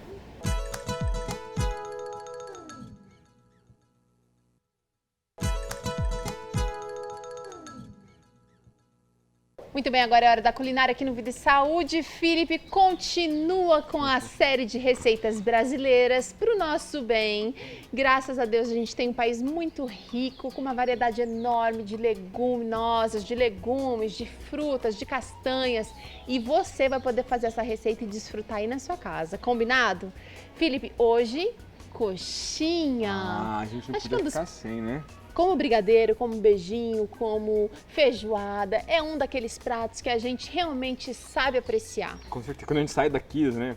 Muito bem, agora é hora da culinária aqui no Vida e Saúde. Felipe continua com a série de receitas brasileiras para o nosso bem. Graças a Deus a gente tem um país muito rico, com uma variedade enorme de leguminosas, de legumes, de frutas, de castanhas. E você vai poder fazer essa receita e desfrutar aí na sua casa. Combinado? Felipe, hoje, coxinha. A gente não podia ficar sem, né? Como brigadeiro, como beijinho, como feijoada, é um daqueles pratos que a gente realmente sabe apreciar. Com certeza, quando a gente sai daqui, né,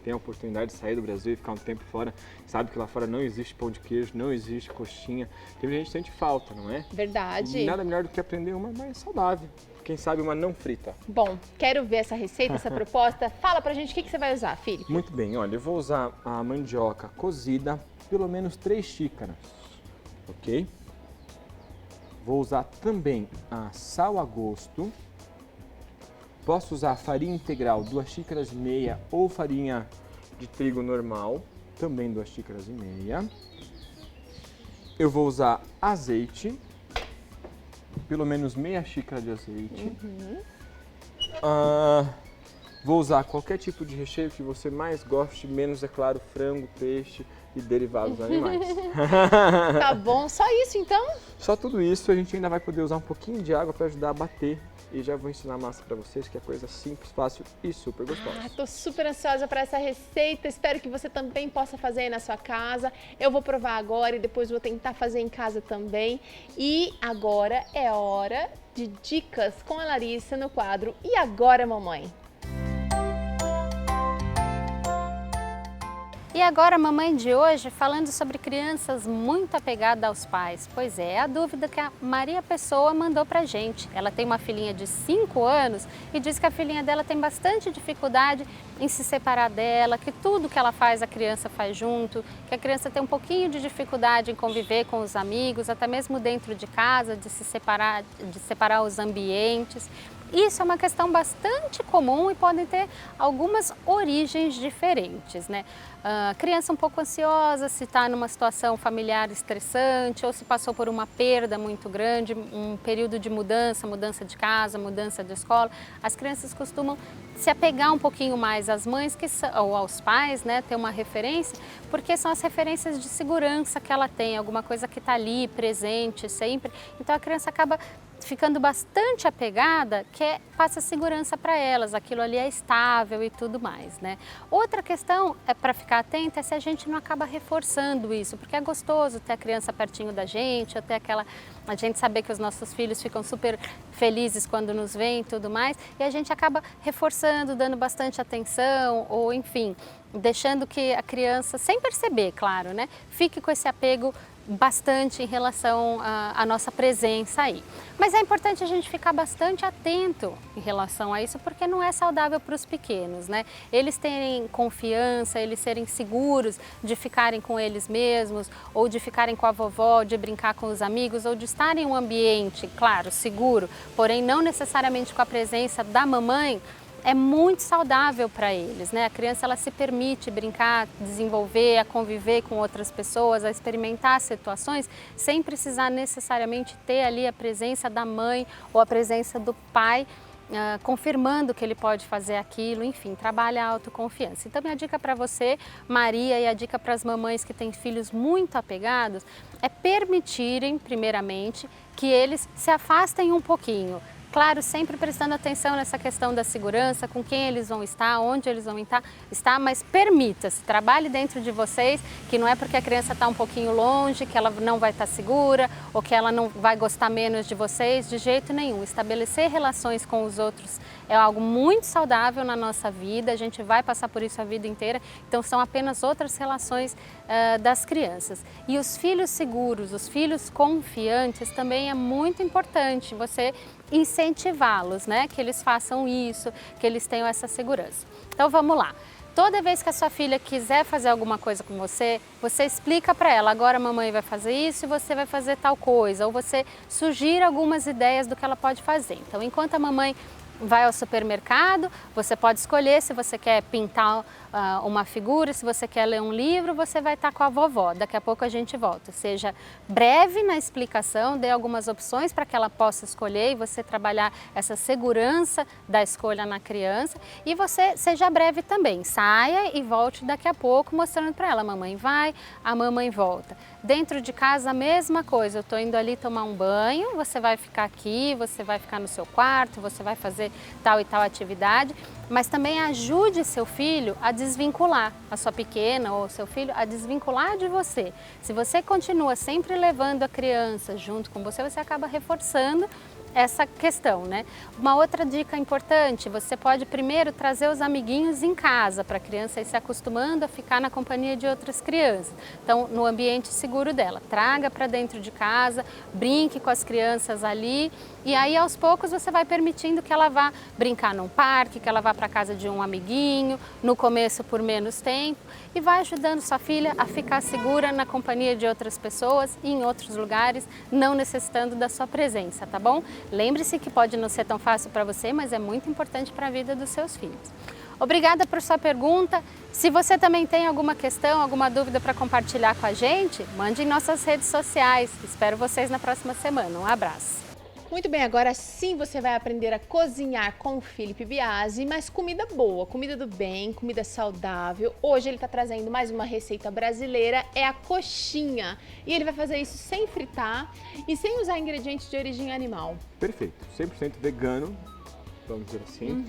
tem a oportunidade de sair do Brasil e ficar um tempo fora, sabe que lá fora não existe pão de queijo, não existe coxinha, tem gente que sente falta, não é? Verdade. E nada melhor do que aprender uma mais saudável, quem sabe uma não frita. Bom, quero ver essa receita, essa proposta. Fala pra gente o que você vai usar, Felipe. Muito bem, olha, eu vou usar a mandioca cozida, pelo menos 3 xícaras. Ok? Vou usar também a sal a gosto. Posso usar farinha integral 2,5 xícaras ou farinha de trigo normal, também 2,5 xícaras. Eu vou usar azeite, pelo menos meia xícara de azeite. Vou usar qualquer tipo de recheio que você mais goste, menos, é claro, frango, peixe e derivados animais. Tá bom, só isso então? Só tudo isso, a gente ainda vai poder usar um pouquinho de água para ajudar a bater. E já vou ensinar a massa para vocês, que é coisa simples, fácil e super gostosa. Tô super ansiosa para essa receita, espero que você também possa fazer aí na sua casa. Eu vou provar agora e depois vou tentar fazer em casa também. E agora é hora de dicas com a Larissa no quadro E Agora, Mamãe? E agora a mamãe de hoje falando sobre crianças muito apegadas aos pais. Pois é a dúvida que a Maria Pessoa mandou pra gente. Ela tem uma filhinha de 5 anos e diz que a filhinha dela tem bastante dificuldade em se separar dela, que tudo que ela faz a criança faz junto, que a criança tem um pouquinho de dificuldade em conviver com os amigos, até mesmo dentro de casa, de separar os ambientes. Isso é uma questão bastante comum e podem ter algumas origens diferentes, né? Criança um pouco ansiosa, se está numa situação familiar estressante ou se passou por uma perda muito grande, um período de mudança de casa, mudança de escola, as crianças costumam se apegar um pouquinho mais às mães ou aos pais, né? Ter uma referência, porque são as referências de segurança que ela tem, alguma coisa que está ali presente sempre. Então a criança acaba ficando bastante apegada, que passa segurança para elas, aquilo ali é estável e tudo mais, né? Outra questão é para ficar atenta é se a gente não acaba reforçando isso, porque é gostoso ter a criança pertinho da gente, até a gente saber que os nossos filhos ficam super felizes quando nos veem e tudo mais, e a gente acaba reforçando, dando bastante atenção, ou enfim, deixando que a criança, sem perceber, claro, né, fique com esse apego bastante em relação à nossa presença aí. Mas é importante a gente ficar bastante atento em relação a isso, porque não é saudável para os pequenos, né? Eles terem confiança, eles serem seguros de ficarem com eles mesmos, ou de ficarem com a vovó, de brincar com os amigos, ou de estar em um ambiente, claro, seguro, porém não necessariamente com a presença da mamãe, é muito saudável para eles, né? A criança, ela se permite brincar, desenvolver, a conviver com outras pessoas, a experimentar situações sem precisar necessariamente ter ali a presença da mãe ou a presença do pai, confirmando que ele pode fazer aquilo, enfim, trabalha a autoconfiança. Então, minha dica para você, Maria, e a dica para as mamães que têm filhos muito apegados, é permitirem, primeiramente, que eles se afastem um pouquinho. Claro, sempre prestando atenção nessa questão da segurança, com quem eles vão estar, onde eles vão estar, mas permita-se, trabalhe dentro de vocês, que não é porque a criança está um pouquinho longe, que ela não vai estar segura, ou que ela não vai gostar menos de vocês, de jeito nenhum. Estabelecer relações com os outros é algo muito saudável na nossa vida, a gente vai passar por isso a vida inteira, então são apenas outras relações das crianças. E os filhos seguros, os filhos confiantes também é muito importante você incentivá-los, né? Que eles façam isso, que eles tenham essa segurança. Então vamos lá. Toda vez que a sua filha quiser fazer alguma coisa com você, você explica para ela, agora a mamãe vai fazer isso e você vai fazer tal coisa, ou você sugira algumas ideias do que ela pode fazer. Então, enquanto a mamãe vai ao supermercado, você pode escolher se você quer pintar uma figura, se você quer ler um livro, você vai estar com a vovó. Daqui a pouco a gente volta. Seja breve na explicação, dê algumas opções para que ela possa escolher e você trabalhar essa segurança da escolha na criança. E você seja breve também. Saia e volte daqui a pouco mostrando para ela. A mamãe vai, a mamãe volta. Dentro de casa a mesma coisa. Eu estou indo ali tomar um banho, você vai ficar aqui, você vai ficar no seu quarto, você vai fazer tal e tal atividade. Mas também ajude seu filho a desvincular, a sua pequena ou seu filho a desvincular de você. Se você continua sempre levando a criança junto com você, você acaba reforçando essa questão, né? Uma outra dica importante, você pode primeiro trazer os amiguinhos em casa para a criança ir se acostumando a ficar na companhia de outras crianças. Então, no ambiente seguro dela, traga para dentro de casa, brinque com as crianças ali e aí aos poucos você vai permitindo que ela vá brincar num parque, que ela vá para casa de um amiguinho, no começo por menos tempo e vai ajudando sua filha a ficar segura na companhia de outras pessoas e em outros lugares, não necessitando da sua presença, tá bom? Lembre-se que pode não ser tão fácil para você, mas é muito importante para a vida dos seus filhos. Obrigada por sua pergunta. Se você também tem alguma questão, alguma dúvida para compartilhar com a gente, mande em nossas redes sociais. Espero vocês na próxima semana. Um abraço. Muito bem, agora sim você vai aprender a cozinhar com o Felipe Biasi, mas comida boa, comida do bem, comida saudável. Hoje ele está trazendo mais uma receita brasileira, é a coxinha. E ele vai fazer isso sem fritar e sem usar ingredientes de origem animal. Perfeito, 100% vegano, vamos dizer assim.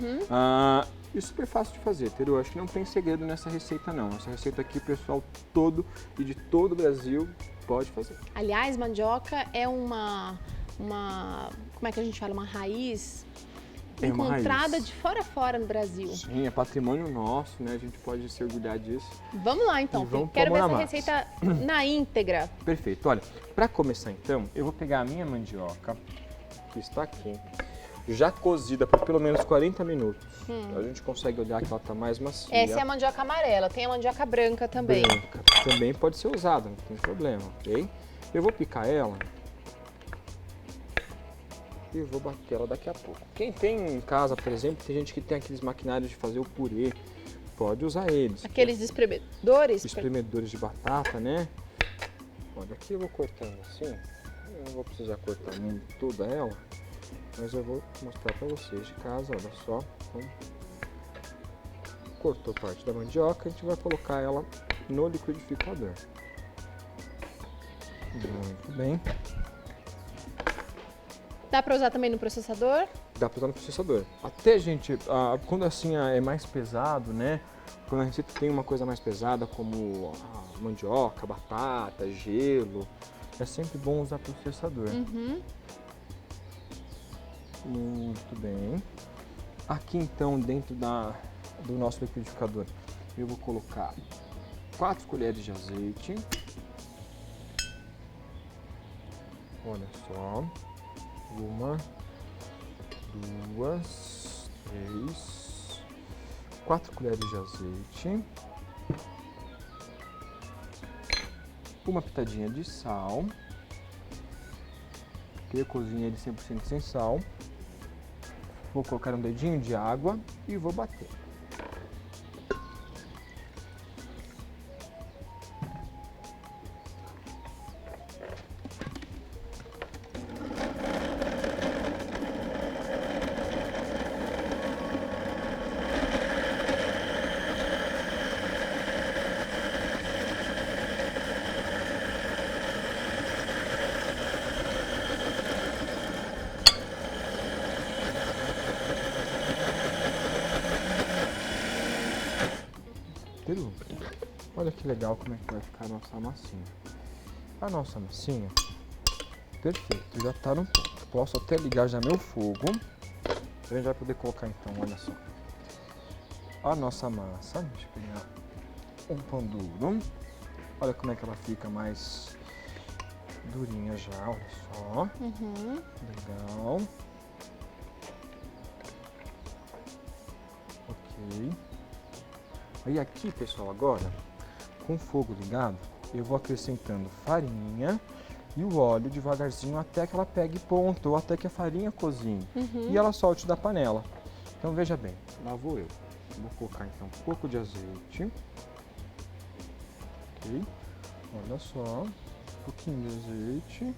E super fácil de fazer, Teru. Acho que não tem segredo nessa receita não. Essa receita aqui o pessoal todo e de todo o Brasil pode fazer. Aliás, mandioca é uma como é que a gente fala, uma raiz encontrada raiz de fora a fora no Brasil. Sim, é patrimônio nosso, né? A gente pode se orgulhar disso. Vamos lá então, vamos quero ver essa massa. receita na íntegra. Perfeito, olha, para começar então, eu vou pegar a minha mandioca, que está aqui, já cozida por pelo menos 40 minutos. A gente consegue olhar que ela está mais macia. Essa é a mandioca amarela, tem a mandioca branca também. Branca, também pode ser usada, não tem problema, ok? Eu vou picar ela e vou bater ela daqui a pouco. Quem tem em casa, por exemplo, tem gente que tem aqueles maquinários de fazer o purê, pode usar eles. Aqueles espremedores? Espremedores de batata, né? Olha, aqui eu vou cortando assim, eu não vou precisar cortar toda ela, mas eu vou mostrar para vocês de casa, olha só. Então, cortou parte da mandioca, a gente vai colocar ela no liquidificador. Muito bem. Dá para usar também no processador? Dá para usar no processador. Até, gente, quando assim é mais pesado, né? Quando a receita tem uma coisa mais pesada, como a mandioca, batata, gelo, é sempre bom usar processador. Muito bem. Aqui então, dentro do nosso liquidificador, eu vou colocar 4 colheres de azeite. Olha só. 1, 2, 3, 4 colheres de azeite. Uma pitadinha de sal. Eu cozinho ele 100% sem sal. Vou colocar um dedinho de água e vou bater. Olha que legal como é que vai ficar a nossa massinha. A nossa massinha, perfeito, já está no ponto. Posso até ligar já meu fogo. A gente vai poder colocar então, olha só. A nossa massa, deixa eu pegar um pão duro. Olha como é que ela fica mais durinha já, olha só. Legal. Ok. Aí aqui, pessoal, agora, com o fogo ligado, eu vou acrescentando farinha e o óleo devagarzinho até que ela pegue ponto, ou até que a farinha cozinhe e ela solte da panela. Então veja bem, lá vou eu. Vou colocar então um pouco de azeite. Ok, olha só, um pouquinho de azeite,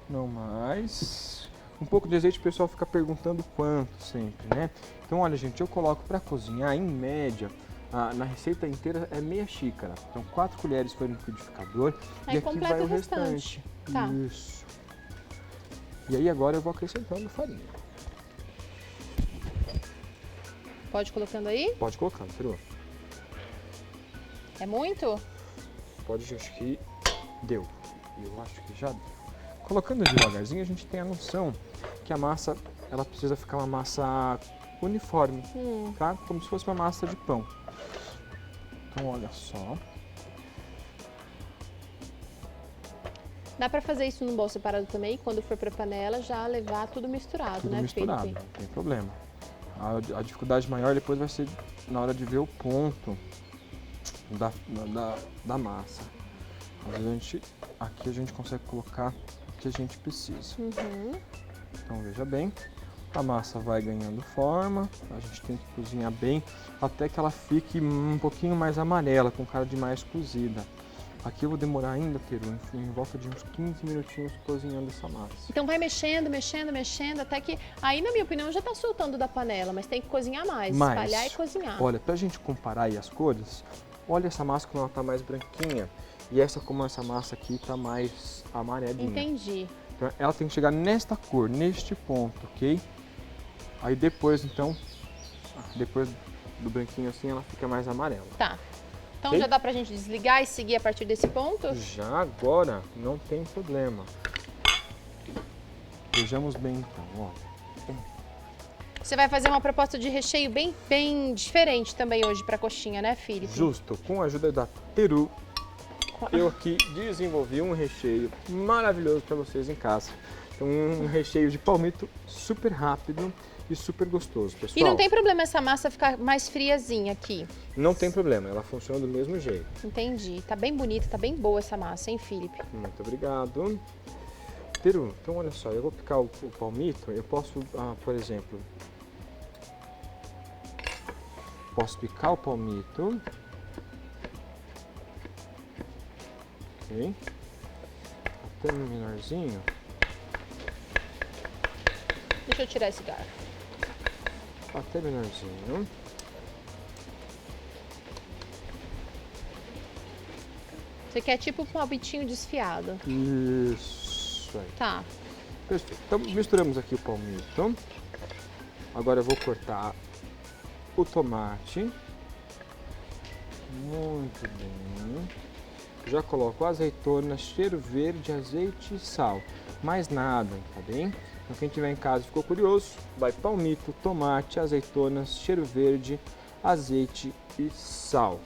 não mais. Um pouco de azeite o pessoal fica perguntando quanto sempre, né? Então olha gente, eu coloco para cozinhar em média. Na receita inteira é meia xícara, então 4 colheres foi no liquidificador e aqui vai o restante. Tá. Isso. E aí agora eu vou acrescentando farinha. Pode colocando aí? Pode colocar, Peru. É muito? Pode, acho que deu. Eu acho que já deu. Colocando devagarzinho a gente tem a noção que a massa, ela precisa ficar uma massa uniforme, tá? Como se fosse uma massa de pão. Então, olha só. Dá pra fazer isso num bol separado também, quando for pra panela, já levar tudo misturado, Tudo né, misturado, Felipe? não tem problema. A dificuldade maior depois vai ser na hora de ver o ponto da massa. Mas aqui a gente consegue colocar o que a gente precisa. Então, veja bem. A massa vai ganhando forma, a gente tem que cozinhar bem até que ela fique um pouquinho mais amarela, com cara de mais cozida. Aqui eu vou demorar ainda, Peru, em volta de uns 15 minutinhos cozinhando essa massa. Então vai mexendo, mexendo, mexendo, até que aí, na minha opinião, já tá soltando da panela, mas tem que cozinhar mais, espalhar e cozinhar. Olha, pra gente comparar aí as cores, olha essa massa como ela tá mais branquinha e essa como essa massa aqui tá mais amarelinha. Entendi. Então ela tem que chegar nesta cor, neste ponto, ok? Aí depois, então, depois do branquinho assim, ela fica mais amarela. Tá. Então Okay? já dá pra gente desligar e seguir a partir desse ponto? Já agora, não tem problema. Vejamos bem então, olha. Você vai fazer uma proposta de recheio bem diferente também hoje pra coxinha, né, Felipe? Justo, com a ajuda da Peru, eu aqui desenvolvi um recheio maravilhoso para vocês em casa. Então, um recheio de palmito super rápido e super gostoso, pessoal. E não tem problema essa massa ficar mais friazinha aqui? Não tem problema, ela funciona do mesmo jeito. Entendi. Tá bem bonita, tá bem boa essa massa, hein, Felipe? Muito obrigado. Peru, então olha só, eu vou picar o palmito, eu posso, por exemplo, posso picar o palmito. Ok. Até menorzinho. Deixa eu tirar esse garfo. Até menorzinho. Você quer tipo um palmitinho desfiado. Isso aí. Tá. Perfeito. Então misturamos aqui o palmito. Agora eu vou cortar o tomate. Muito bem. Já coloco azeitona, cheiro verde, azeite e sal. Mais nada, tá bem? Então quem tiver em casa e ficou curioso, vai palmito, tomate, azeitonas, cheiro verde, azeite e sal.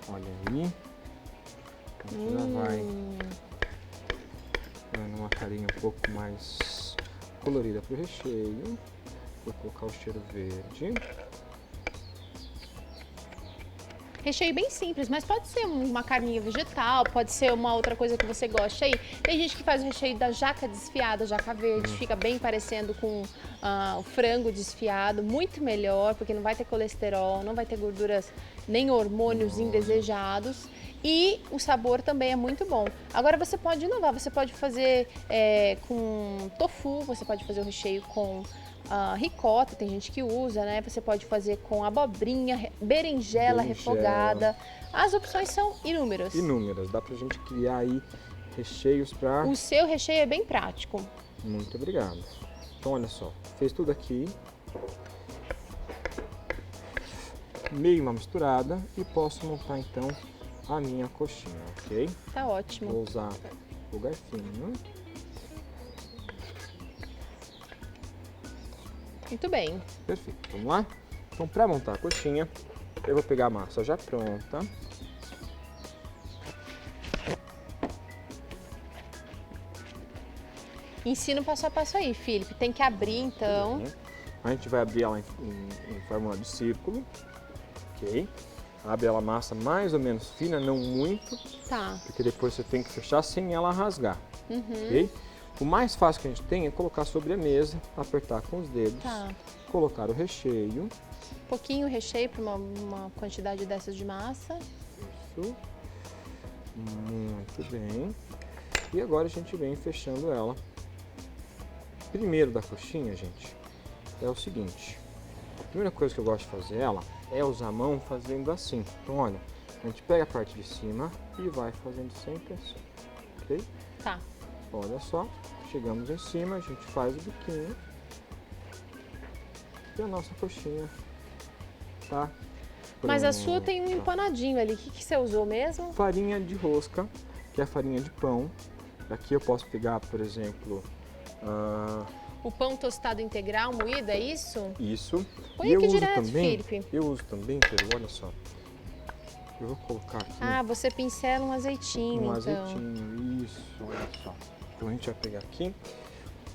Olha aí. A gente já vai dando uma carinha um pouco mais colorida pro recheio. Vou colocar o cheiro verde. Recheio bem simples, mas pode ser uma carninha vegetal, pode ser uma outra coisa que você goste aí. Tem gente que faz o recheio da jaca desfiada, jaca verde, fica bem parecendo com o frango desfiado, muito melhor, porque não vai ter colesterol, não vai ter gorduras nem hormônios indesejados. E o sabor também é muito bom. Agora você pode inovar, você pode fazer com tofu, você pode fazer o recheio com ricota, tem gente que usa, né? Você pode fazer com abobrinha, berinjela refogada. As opções são inúmeras. Inúmeras, dá pra gente criar aí recheios pra... O seu recheio é bem prático. Muito obrigado. Então olha só, fez tudo aqui. Meio uma misturada e posso montar então a minha coxinha, ok? Tá ótimo. Vou usar o garfinho. Muito bem. Perfeito, vamos lá? Então para montar a coxinha, eu vou pegar a massa já pronta. Ensina o passo a passo aí, Felipe. Tem que abrir então. A gente vai abrir ela em fórmula de círculo, ok? Abre ela massa mais ou menos fina, não muito, Tá. porque depois você tem que fechar sem ela rasgar, ok? O mais fácil que a gente tem é colocar sobre a mesa, apertar com os dedos, Tá. colocar o recheio. Pouquinho recheio para uma quantidade dessas de massa. Isso. Muito bem. E agora a gente vem fechando ela. Primeiro da coxinha, gente, é o seguinte. A primeira coisa que eu gosto de fazer ela é usar a mão fazendo assim. Então, olha, a gente pega a parte de cima e vai fazendo sempre assim, ok? Tá. Olha só, chegamos em cima, a gente faz o biquinho e a nossa coxinha tá Mas a sua pronta. tem um empanadinho ali. O que você usou mesmo? Farinha de rosca, que é a farinha de pão. Aqui eu posso pegar, por exemplo, O pão tostado integral moído, é isso? isso. Põe E eu aqui uso direto, também, Felipe. eu uso também, Pedro, olha só. Eu vou colocar aqui Ah, você pincela um azeitinho, um então. azeitinho, isso, olha só. Então a gente vai pegar aqui,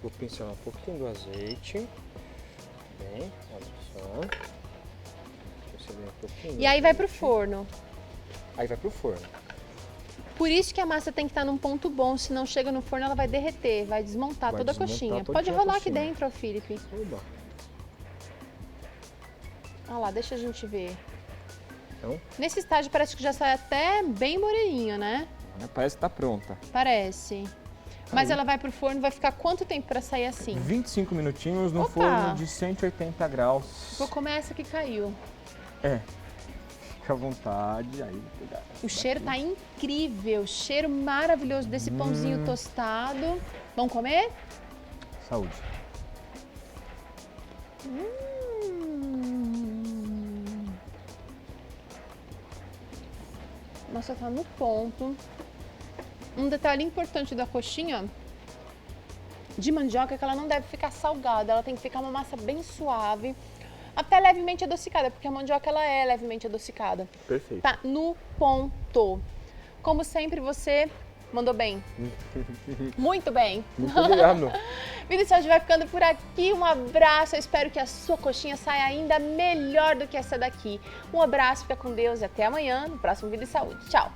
vou pincelar um pouquinho do azeite. Bem, olha só. Pincelei um pouquinho. E aí vai pro forno. Aí vai pro forno. Por isso que a massa tem que estar num ponto bom, senão chega no forno ela vai derreter, vai desmontar Vai toda a desmontar coxinha. todinha Pode a rolar aqui coxinha. dentro, ó, Felipe. Oba. Olha lá, deixa a gente ver. Então, Nesse estágio parece que já sai até bem moreninho, né? parece que tá pronta. Parece. Mas Aí. ela vai pro forno, vai ficar quanto tempo para sair assim? 25 minutinhos no Opa. forno de 180 graus. Vou comer essa que caiu. É. Fica à vontade. Aí, cuidado. O cheiro tá incrível, cheiro maravilhoso desse pãozinho tostado. Vamos comer? Saúde. Nossa, tá no ponto. Um detalhe importante da coxinha de mandioca é que ela não deve ficar salgada, ela tem que ficar uma massa bem suave, até levemente adocicada, porque a mandioca ela é levemente adocicada. Perfeito. Tá no ponto. Como sempre, você mandou bem. Muito bem. Muito obrigado. Vida e Saúde vai ficando por aqui. Um abraço. Eu espero que a sua coxinha saia ainda melhor do que essa daqui. Um abraço, fica com Deus e até amanhã no próximo Vida e Saúde. Tchau.